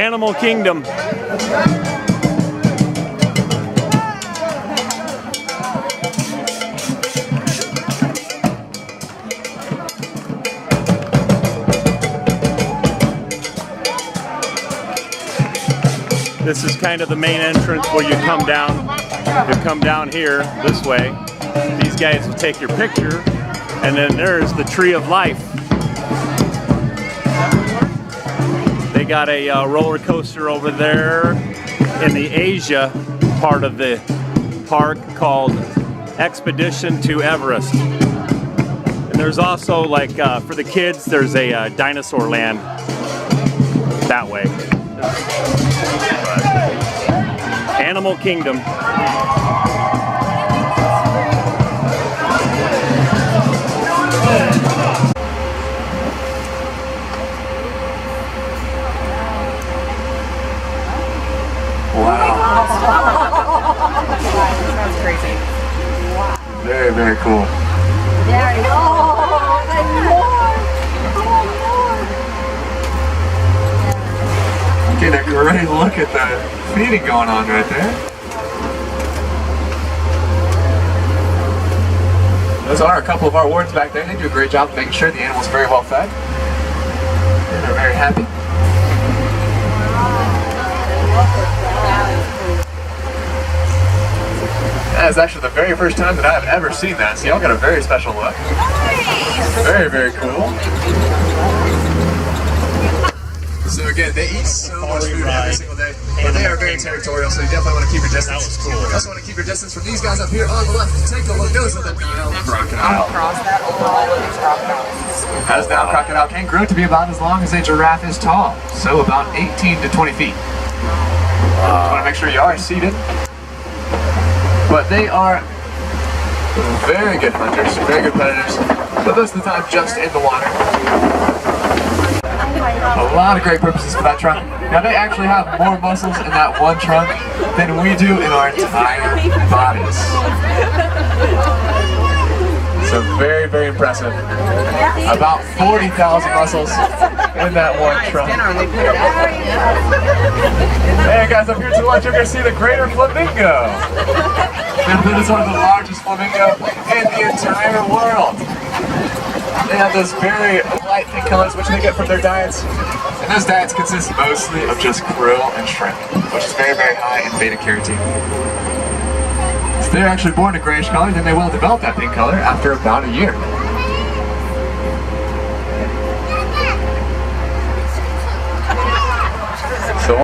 Animal Kingdom. This is kind of the main entrance where you come down. You come down here this way. These guys will take your picture, and then there's the Tree of Life. They got a roller coaster over there in the Asia part of the park called Expedition to Everest. And there's also, like, for the kids, there's a dinosaur land that way. Animal Kingdom. Wow. That's crazy. Very, very cool. There you go. Get a great look at the feeding going on right there. Those are a couple of our wards back there. They do a great job of making sure the animal's very well fed. And they're very happy. That is actually the very first time that I have ever seen that, so y'all got a very special look. Very, very cool. So again, they eat so much food every single day, but they are very territorial, so you definitely want to keep your distance. That was cool. You also want to keep your distance from these guys up here on the left. Take a look. Those are the Nile crocodile. As Nile crocodile can grow to be about as long as a giraffe is tall, so about 18 to 20 feet. You want to make sure you are seated. But they are very good hunters, very good predators, but most of the time just in the water. A lot of great purposes for that trunk. Now they actually have more muscles in that one trunk than we do in our entire bodies. So very, very impressive. About 40,000 muscles in that one trunk. Hey guys, up here to the left, you're going to see the greater flamingo. Now that is one of the largest flamingo in the entire world. They have those very light pink colors which they get from their diets. And those diets consist mostly of just krill and shrimp, which is very, very high in beta-carotene. So they're actually born a grayish color, then they will develop that pink color after about a year.